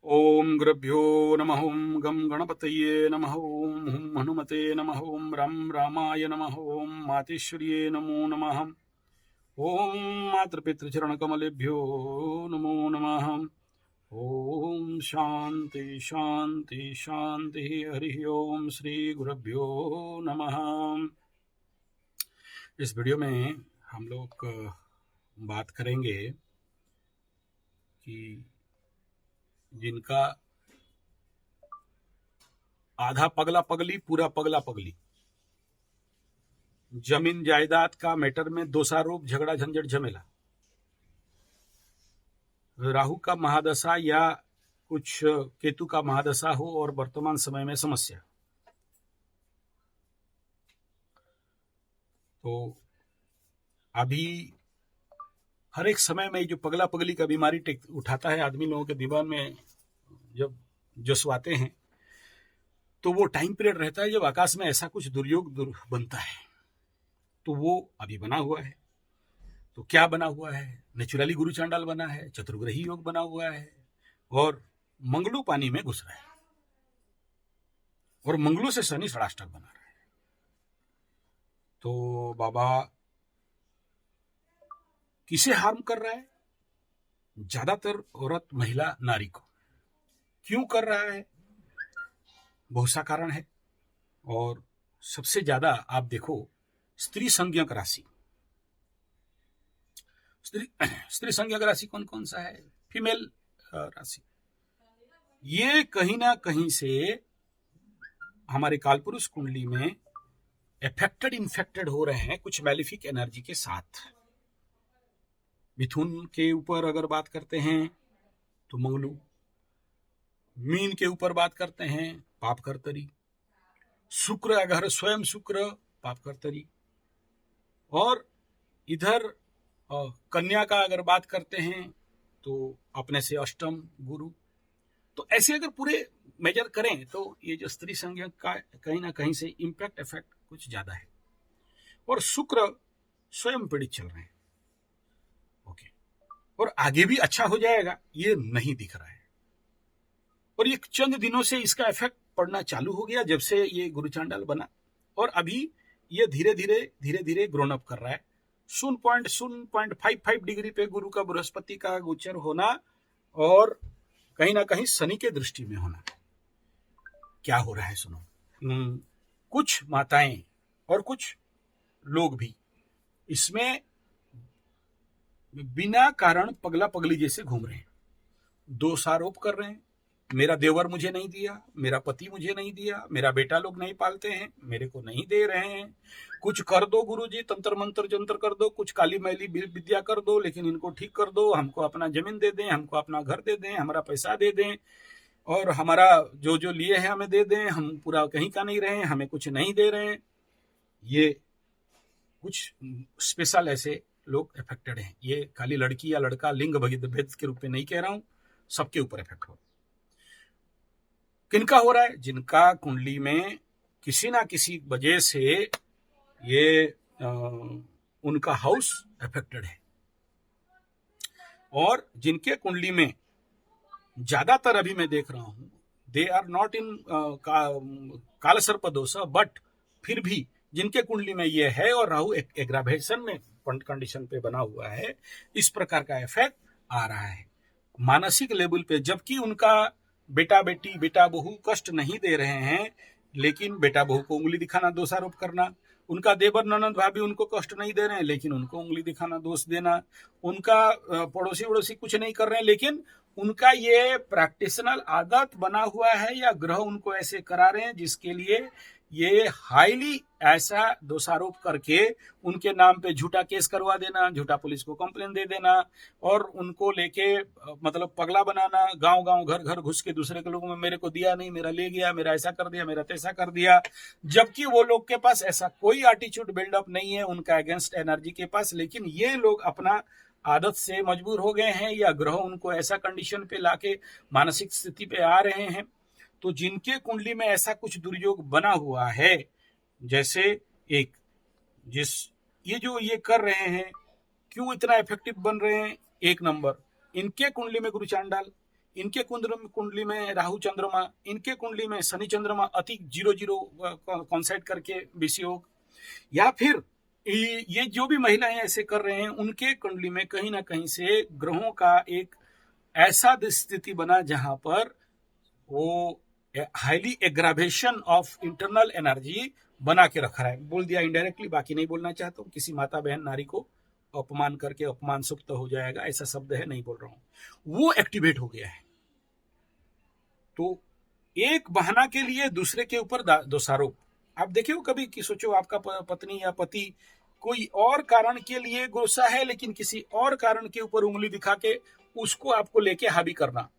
ओम गुरुभ्यो नमः। ओम गम गणपतये नमः। ओम हुं हनुमते नमः। ओम रं रामाय नमः। ओम मातेश्वर्ये नमो नमः। ओम मातृपितृचरणकमलेभ्यो नमो नमः। ओम शांति शांति शांति। हरि ओम श्री गुरुभ्यो नमः। इस वीडियो में हम लोग बात करेंगे कि जिनका आधा पगला पगली पूरा पगला पगली, जमीन जायदाद का मैटर में दोषारोप झगड़ा झंझट झमेला, राहु का महादशा या कुछ केतु का महादशा हो और वर्तमान समय में समस्या, तो अभी हर एक समय में जो पगला पगली का बीमारी उठाता है आदमी लोगों के दिमाग में, जब जसवाते हैं तो वो टाइम पीरियड रहता है जब आकाश में ऐसा कुछ दुर्योग बनता है। तो वो अभी बना हुआ है। तो क्या बना हुआ है? नेचुरली गुरु चांडाल बना है, चतुर्ग्रही योग बना हुआ है और मंगलू पानी में घुस रहा है और मंगलू से शनि षडाष्टक बना रहा है। तो बाबा किसे हार्म कर रहा है? ज्यादातर औरत, महिला, नारी को। क्यों कर रहा है? बहुत सा कारण है और सबसे ज्यादा आप देखो स्त्री संज्ञक राशि। स्त्री संज्ञक राशि कौन कौन सा है? फीमेल राशि। ये कहीं ना कहीं से हमारे कालपुरुष कुंडली में इन्फेक्टेड हो रहे हैं कुछ मैलिफिक एनर्जी के साथ। मिथुन के ऊपर अगर बात करते हैं तो मंगलू, मीन के ऊपर बात करते हैं पापकर्तरी, शुक्र अगर स्वयं शुक्र पापकर्तरी, और इधर कन्या का अगर बात करते हैं तो अपने से अष्टम गुरु। तो ऐसे अगर पूरे मेजर करें तो ये जो स्त्री संज्ञा का कहीं ना कहीं से इम्पैक्ट इफेक्ट कुछ ज्यादा है और शुक्र स्वयं पीड़ित चल रहे हैं। ओके, और आगे भी अच्छा हो जाएगा ये नहीं दिख रहा है और ये चंद दिनों से इसका इफेक्ट पड़ना चालू हो गया जब से ये गुरु चांडाल बना और अभी ये धीरे धीरे ग्रोन अप कर रहा है। 0.55 डिग्री पे गुरु का बृहस्पति का गोचर होना और कहीं ना कहीं शनि के दृष्टि में होना। क्या हो रहा है सुनो। कुछ माताएं और कुछ लोग भी इसमें बिना कारण पगला पगली जैसे घूम रहे हैं, दोषारोप कर रहे हैं। मेरा देवर मुझे नहीं दिया, मेरा पति मुझे नहीं दिया, मेरा बेटा लोग नहीं पालते हैं, मेरे को नहीं दे रहे हैं, कुछ कर दो गुरुजी, तंत्र मंत्र जंत्र कर दो, कुछ काली मैली विद्या कर दो, लेकिन इनको ठीक कर दो, हमको अपना जमीन दे दें, हमको अपना घर दे दें, हमारा पैसा दे दें और हमारा जो जो लिए हैं हमें दे दें, हम पूरा कहीं का नहीं रहे, हमें कुछ नहीं दे रहे हैं। ये कुछ स्पेशल ऐसे लोग इफेक्टेड हैं। ये खाली लड़की या लड़का लिंग भेद के रूप में नहीं कह रहा हूं, सबके ऊपर इफेक्ट हो। किनका हो रहा है? जिनका कुंडली में किसी ना किसी वजह से ये उनका हाउस अफेक्टेड है और जिनके कुंडली में ज्यादातर अभी मैं देख रहा हूं दे आर नॉट इन काल सर्प दोष, बट फिर भी जिनके कुंडली में ये है और राहु एग्रावेशन में कंडीशन पे बना हुआ है, इस प्रकार का इफेक्ट आ रहा है मानसिक लेवल पे। जबकि उनका बेटा बेटी बेटा बहू कष्ट नहीं दे रहे हैं, लेकिन बेटा बहू को उंगली दिखाना, दोषारोप करना, उनका देवर ननद भाभी उनको कष्ट नहीं दे रहे हैं लेकिन उनको उंगली दिखाना, दोष देना, उनका पड़ोसी वड़ोसी कुछ नहीं कर रहे हैं लेकिन उनका ये प्रैक्टिशनल आदत बना हुआ है या ग्रह उनको ऐसे करा रहे हैं जिसके लिए ये हाईली ऐसा दोषारोप करके उनके नाम पे झूठा केस करवा देना, झूठा पुलिस को कंप्लेन दे देना और उनको लेके मतलब पगला बनाना, गांव गांव घर घर घुस के दूसरे के लोगों में मेरे को दिया नहीं, मेरा ले गया, मेरा ऐसा कर दिया, मेरा तैसा कर दिया। जबकि वो लोग के पास ऐसा कोई एटीट्यूड बिल्डअप नहीं है उनका अगेंस्ट एनर्जी के पास, लेकिन ये लोग अपना आदत से मजबूर हो गए हैं या ग्रह उनको ऐसा कंडीशन पे लाके मानसिक स्थिति पे आ रहे हैं। तो जिनके कुंडली में ऐसा कुछ दुर्योग बना हुआ है, जैसे एक ये जो ये कर रहे हैं, क्यों इतना इफेक्टिव बन रहे हैं? एक नंबर, इनके कुंडली में गुरु चांडाल, इनके कुंडली में राहु चंद्रमा, इनके कुंडली में शनि चंद्रमा अति 0-0 कॉन्साइड करके विषयोग, या फिर ये जो भी महिलाएं ऐसे कर रहे हैं उनके कुंडली में कहीं ना कहीं से ग्रहों का एक ऐसा स्थिति बना जहां पर वो highly aggravation of internal energy बना के रखा है। बोल दिया इनडायरेक्टली, बाकी नहीं बोलना चाहता हूँ। किसी माता बहन नारी को अपमान करके अपमान सुप्त हो जाएगा, ऐसा शब्द है, नहीं बोल रहा हूं। वो एक्टिवेट हो गया है। तो एक बहाना के लिए दूसरे के ऊपर दोषारोप। आप देखिए कभी कि सोचो आपका पत्नी या पति कोई और कारण के लिए गुस्सा है, लेकिन किसी और कारण के ऊपर उंगली दिखा के उसको आपको लेके हावी करना।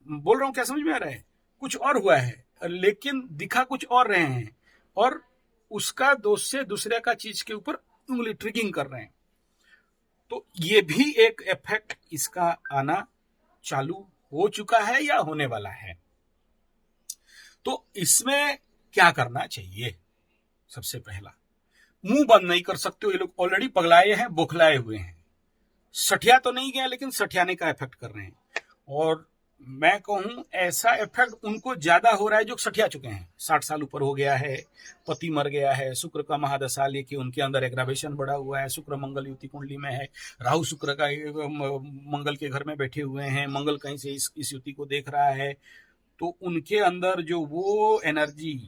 बोल रहा हूं, क्या समझ में आ रहा है? कुछ और हुआ है लेकिन दिखा कुछ और रहे हैं, और उसका दोष से दूसरे का चीज के ऊपर उंगली ट्रिगिंग कर रहे हैं। तो ये भी एक इफेक्ट इसका आना चालू हो चुका है या होने वाला है। तो इसमें क्या करना चाहिए? सबसे पहला, मुंह बंद नहीं कर सकते हो। ये लोग ऑलरेडी पगलाए हैं, बौखलाए हुए हैं। सठिया तो नहीं गया, लेकिन सठियाने का इफेक्ट कर रहे हैं। और मैं कहूं ऐसा इफेक्ट उनको ज्यादा हो रहा है जो सठिया चुके हैं। 60 साल ऊपर हो गया है, पति मर गया है, शुक्र का महादशा लेके उनके अंदर एग्रावेशन बढ़ा हुआ है, शुक्र मंगल युति कुंडली में है, राहु शुक्र का मंगल के घर में बैठे हुए हैं, मंगल कहीं से इस युति को देख रहा है। तो उनके अंदर जो वो एनर्जी,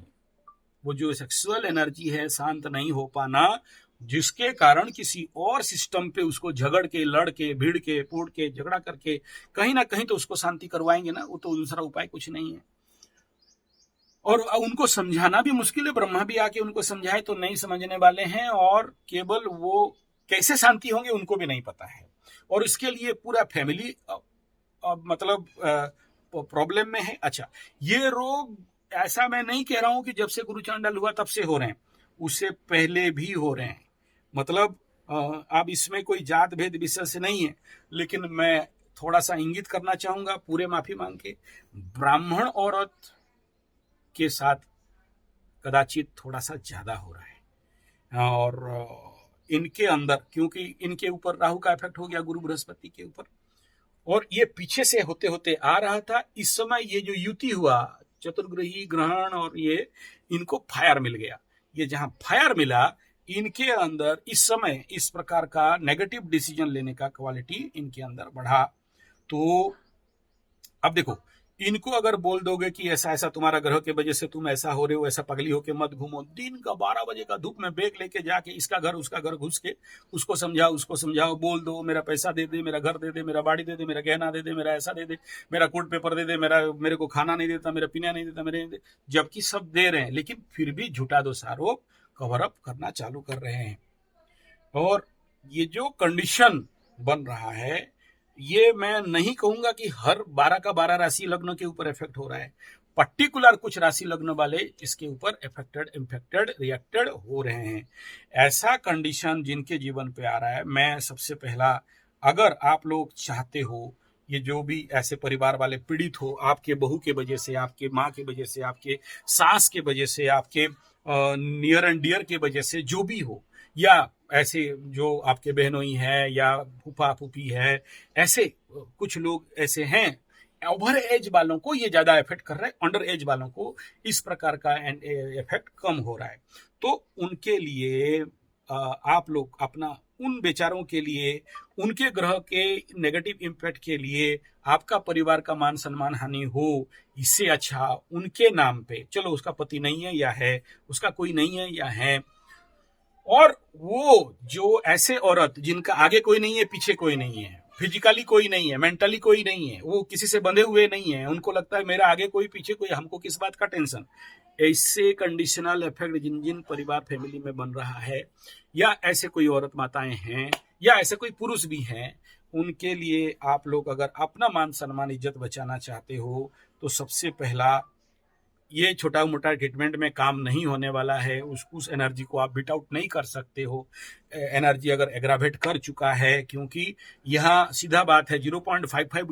वो जो सेक्सुअल एनर्जी है, शांत नहीं हो पाना, जिसके कारण किसी और सिस्टम पे उसको झगड़ के, लड़ के, भिड़ के, पोड़ के, झगड़ा करके कहीं ना कहीं तो उसको शांति करवाएंगे ना। वो तो दूसरा उपाय कुछ नहीं है। और उनको समझाना भी मुश्किल है। ब्रह्मा भी आके उनको समझाए तो नहीं समझने वाले हैं, और केवल वो कैसे शांति होंगे उनको भी नहीं पता है। और इसके लिए पूरा फैमिली मतलब प्रॉब्लम में है। अच्छा, ये रोग ऐसा मैं नहीं कह रहा हूं कि जब से गुरु चांडाल हुआ तब से हो रहे हैं, उससे पहले भी हो रहे हैं। मतलब अब इसमें कोई जात भेद विषय से नहीं है, लेकिन मैं थोड़ा सा इंगित करना चाहूंगा, पूरे माफी मांग के। ब्राह्मण औरत के साथ कदाचित थोड़ा सा ज्यादा हो रहा है। और इनके अंदर, क्योंकि इनके ऊपर राहु का इफेक्ट हो गया, गुरु बृहस्पति के ऊपर, और ये पीछे से होते होते आ रहा था। इस समय ये जो युति हुआ, चतुर्ग्रही ग्रहण, और ये इनको फायर मिल गया। ये जहां फायर मिला, इनके अंदर इस समय इस प्रकार का नेगेटिव डिसीजन लेने का क्वालिटी इनके अंदर बढ़ा। तो अब देखो, इनको अगर बोल दोगे कि ऐसा ऐसा तुम्हारा ग्रह के वजह से तुम ऐसा हो रहे हो, ऐसा पगली होके मत घूमो, दिन का 12 बजे का धूप में बैग लेके जाके इसका घर उसका घर घुस के उसको समझाओ, बोल दो मेरा पैसा दे दे, मेरा घर दे दे, मेरा बाड़ी दे दे, मेरा गहना दे दे, मेरा ऐसा दे दे, मेरा कोर्ट पेपर दे दे, मेरे को खाना नहीं देता, मेरा पीना नहीं देता, मेरे, जबकि सब दे रहे हैं, लेकिन फिर भी झूठा दोषारोप कवर अप करना चालू कर रहे हैं। और ये जो कंडीशन बन रहा है, ये मैं नहीं कहूंगा कि हर 12 का 12 राशि लग्न के ऊपर इफेक्ट हो रहा है। पर्टिकुलर कुछ राशि लग्न वाले इसके ऊपर इन्फेक्टेड रिएक्टेड हो रहे हैं। ऐसा कंडीशन जिनके जीवन पे आ रहा है, मैं सबसे पहला, अगर आप लोग चाहते हो, ये जो भी ऐसे परिवार वाले पीड़ित हो, आपके बहू के वजह से, आपके माँ के वजह से, आपके सास के वजह से, आपके नियर एंड डियर के वजह से, जो भी हो, या ऐसे जो आपके बहनोई है या फूफा फूफी है, ऐसे कुछ लोग ऐसे हैं, ओवर एज वालों को ये ज्यादा इफेक्ट कर रहा है, अंडर एज वालों को इस प्रकार का इफेक्ट कम हो रहा है। तो उनके लिए आप लोग अपना, उन बेचारों के लिए, उनके ग्रह के नेगेटिव इम्पैक्ट के लिए आपका परिवार का मान सम्मान हानि हो, इससे अच्छा उनके नाम पे, चलो उसका पति नहीं है या है, उसका कोई नहीं है या है, और वो जो ऐसे औरत जिनका आगे कोई नहीं है, पीछे कोई नहीं है, फिजिकली कोई नहीं है, मेंटली कोई नहीं है, वो किसी से बंधे हुए नहीं है, उनको लगता है मेरा आगे कोई पीछे कोई, हमको किस बात का टेंशन, ऐसे कंडीशनल इफेक्ट जिन जिन परिवार फैमिली में बन रहा है, या ऐसे कोई औरत माताएं हैं, या ऐसे कोई पुरुष भी हैं, उनके लिए आप लोग अगर अपना मान सम्मान इज्जत बचाना चाहते हो, तो सबसे पहला, ये छोटा मोटा ट्रीटमेंट में काम नहीं होने वाला है। उस एनर्जी को आप बीट आउट नहीं कर सकते हो। एनर्जी अगर एग्रावेट कर चुका है, क्योंकि यहाँ सीधा बात है 0.55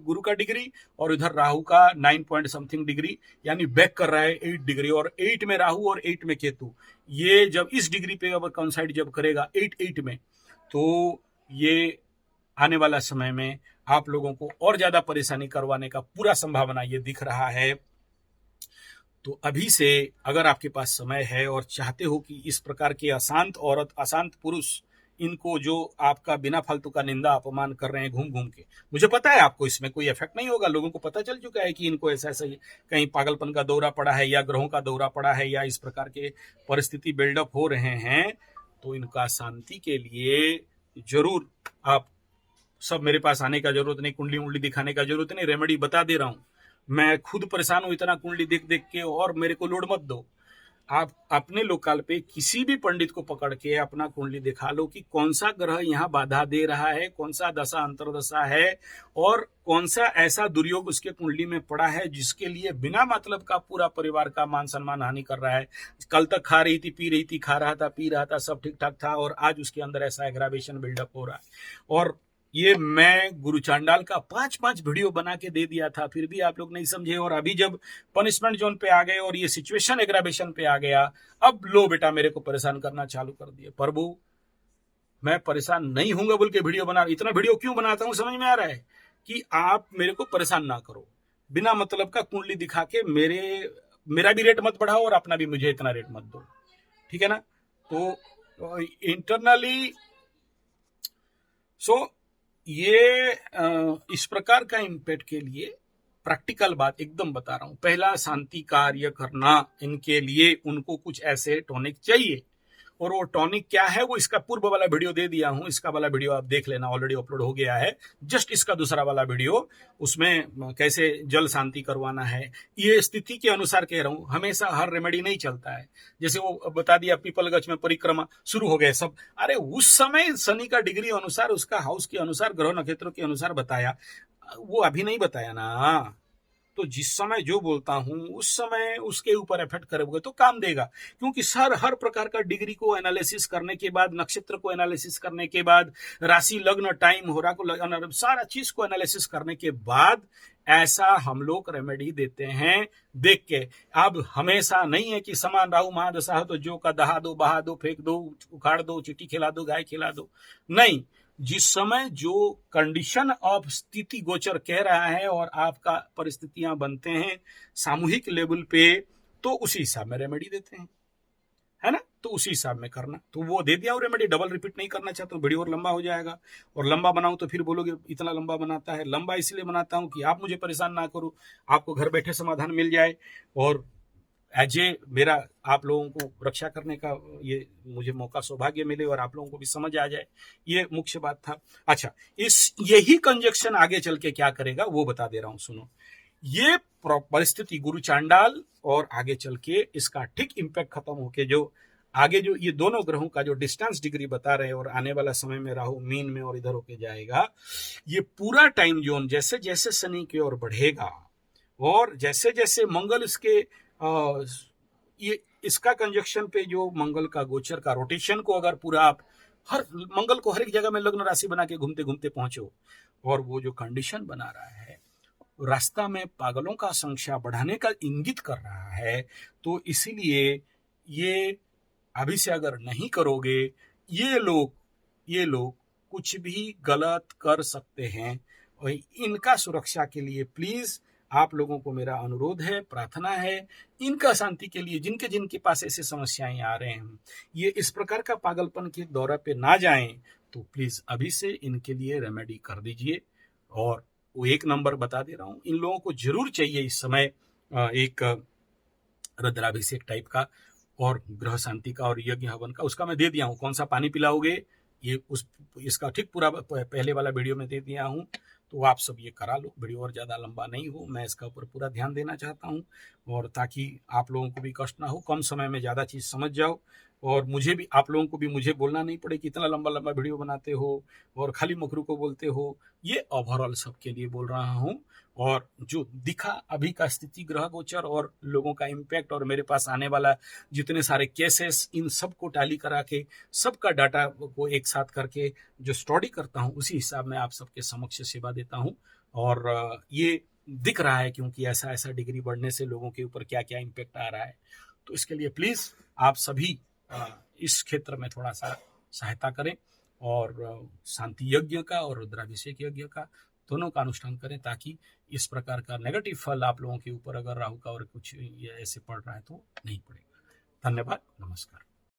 गुरु का डिग्री, और इधर राहु का 9 पॉइंट समथिंग डिग्री, यानी बैक कर रहा है 8 डिग्री, और 8 में राहु और 8 में केतु, ये जब इस डिग्री पे अगर कंसाइड जब करेगा 8 में, तो ये आने वाला समय में आप लोगों को और ज्यादा परेशानी करवाने का पूरा संभावना ये दिख रहा है। तो अभी से अगर आपके पास समय है और चाहते हो कि इस प्रकार के अशांत औरत, अशांत पुरुष, इनको जो आपका बिना फालतू का निंदा अपमान कर रहे हैं घूम घूम के, मुझे पता है आपको इसमें कोई इफेक्ट नहीं होगा, लोगों को पता चल चुका है कि इनको ऐसा ऐसा कहीं पागलपन का दौरा पड़ा है या ग्रहों का दौरा पड़ा है या इस प्रकार के परिस्थिति बिल्डअप हो रहे हैं। तो इनका शांति के लिए जरूर आप सब मेरे पास आने का जरूरत नहीं, कुंडली उंडली दिखाने का जरूरत नहीं, रेमेडी बता दे रहा हूँ। मैं खुद परेशान हूं इतना कुंडली देख देख के, और मेरे को लोड मत दो। आप अपने लोकल पे किसी भी पंडित को पकड़ के अपना कुंडली दिखा लो कि कौन सा ग्रह यहाँ बाधा दे रहा है, कौन सा दशा अंतरदशा है, और कौन सा ऐसा दुर्योग उसके कुंडली में पड़ा है जिसके लिए बिना मतलब का पूरा परिवार का मान सम्मान हानि कर रहा है। कल तक खा रही थी, पी रही थी, खा रहा था, पी रहा था, सब ठीक ठाक था, और आज उसके अंदर ऐसा एग्रावेशन बिल्डअप हो रहा है। और ये मैं गुरु चांडाल का 5-5 वीडियो बना के दे दिया था, फिर भी आप लोग नहीं समझे। और अभी जब पनिशमेंट जोन पे आ गए और ये सिचुएशन एग्रावेशन पे आ गया, अब लो बेटा मेरे को परेशान करना चालू कर दिए। प्रभु मैं परेशान नहीं हूंगा बोल के वीडियो बना, इतना वीडियो क्यों बनाता हूं समझ में आ रहा है कि आप मेरे को परेशान ना करो, बिना मतलब का कुंडली दिखा के मेरा भी रेट मत बढ़ाओ और अपना भी मुझे इतना रेट मत दो, ठीक है ना। तो इंटरनली ये इस प्रकार का इम्पैक्ट के लिए प्रैक्टिकल बात एकदम बता रहा हूं। पहला, शांति कार्य करना, इनके लिए उनको कुछ ऐसे टॉनिक चाहिए, और वो टॉनिक क्या है वो इसका पूर्व वाला वीडियो दे दिया हूं, इसका वाला वीडियो आप देख लेना, ऑलरेडी अपलोड हो गया है। जस्ट इसका दूसरा वाला वीडियो, उसमें कैसे जल शांति करवाना है, ये स्थिति के अनुसार कह रहा हूं। हमेशा हर रेमेडी नहीं चलता है, जैसे वो बता दिया पीपलगछ में परिक्रमा शुरू हो गए सब, अरे उस समय शनि का डिग्री अनुसार, उसका हाउस के अनुसार, ग्रह नक्षत्रों के अनुसार बताया, वो अभी नहीं बताया ना। तो जिस समय जो बोलता हूं उस समय उसके ऊपर इफेक्ट करोगे तो काम देगा, क्योंकि हर प्रकार का डिग्री को एनालिसिस करने के बाद, नक्षत्र को एनालिसिस करने के बाद, राशि लग्न टाइम होरा को सारा चीज को एनालिसिस करने के बाद ऐसा हम लोग रेमेडी देते हैं देख के। अब हमेशा नहीं है कि समान राहु महादशा हो तो जो का दहा दो, बहा दो, फेंक दो, उखाड़ दो, चिट्टी खिला दो, गाय खिला दो, नहीं। जिस समय जो कंडीशन ऑफ स्थिति गोचर कह रहा है और आपका परिस्थितियां बनते हैं सामूहिक लेवल पे, तो उसी हिसाब में रेमेडी देते हैं, है ना। तो उसी हिसाब में करना, तो वो दे दिया। और रेमेडी डबल रिपीट नहीं करना चाहता हूँ, वीडियो और लंबा हो जाएगा, और लंबा बनाऊं तो फिर बोलोगे इतना लंबा बनाता है। लंबा इसलिए बनाता हूं कि आप मुझे परेशान ना करो, आपको घर बैठे समाधान मिल जाए, और एज ए मेरा आप लोगों को रक्षा करने का ये मुझे मौका, सौभाग्य मिले, और आप लोगों को भी समझ आ जाए, ये मुख्य बात था। अच्छा, यही कंजक्शन आगे चल के क्या करेगा वो बता दे रहा हूं, सुनो। ये परिस्थिति गुरु चांडाल और आगे चल के इसका ठीक इंपैक्ट खत्म होके जो आगे जो ये दोनों ग्रहों का जो डिस्टेंस डिग्री बता रहे हैं, और आने वाला समय में राहु मीन में और इधर होके जाएगा, ये पूरा टाइम जोन जैसे जैसे शनि की ओर बढ़ेगा, और जैसे जैसे मंगल इसके ये इसका कंजक्शन पे जो मंगल का गोचर का रोटेशन को अगर पूरा आप हर मंगल को हर एक जगह में लग्न राशि बना के घूमते घूमते पहुंचो, और वो जो कंडीशन बना रहा है रास्ता में पागलों का संख्या बढ़ाने का इंगित कर रहा है, तो इसीलिए ये अभी से अगर नहीं करोगे, ये लोग कुछ भी गलत कर सकते हैं। और इनका सुरक्षा के लिए प्लीज आप लोगों को मेरा अनुरोध है, प्रार्थना है, इनका शांति के लिए जिनके जिनके पास ऐसे समस्याएं आ रहे हैं, ये इस प्रकार का पागलपन के दौरे पे ना जाएं, तो प्लीज अभी से इनके लिए रेमेडी कर दीजिए। और वो एक नंबर बता दे रहा हूं, इन लोगों को जरूर चाहिए इस समय एक रुद्राभिषेक टाइप का, और ग्रह शांति का, और यज्ञ हवन का। उसका मैं दे दिया हूं, कौन सा पानी पिलाओगे ये इसका ठीक पूरा पहले वाला वीडियो में दे दिया हूं, तो आप सब ये करा लो। वीडियो और ज़्यादा लंबा नहीं हो, मैं इसका ऊपर पूरा ध्यान देना चाहता हूँ, और ताकि आप लोगों को भी कष्ट ना हो, कम समय में ज़्यादा चीज़ समझ जाओ, और मुझे भी, आप लोगों को भी मुझे बोलना नहीं पड़े कि इतना लंबा लंबा वीडियो बनाते हो और खाली मुखरू को बोलते हो। ये ओवरऑल सबके लिए बोल रहा हूँ, और जो दिखा अभी का स्थिति ग्रह गोचर और लोगों का इम्पैक्ट, और मेरे पास आने वाला जितने सारे केसेस, इन सब को टैली करा के, सबका डाटा को एक साथ करके जो स्टडी करता हूँ, उसी हिसाब में आप सबके समक्ष सेवा देता हूँ। और ये दिख रहा है क्योंकि ऐसा ऐसा डिग्री बढ़ने से लोगों के ऊपर क्या क्या इम्पैक्ट आ रहा है। तो इसके लिए प्लीज आप सभी इस क्षेत्र में थोड़ा सा सहायता करें, और शांति यज्ञ का और रुद्राभिषेक यज्ञ का दोनों का अनुष्ठान करें, ताकि इस प्रकार का नेगेटिव फल आप लोगों के ऊपर अगर राहु का और कुछ ये ऐसे पड़ रहा है तो नहीं पड़ेगा। धन्यवाद, नमस्कार।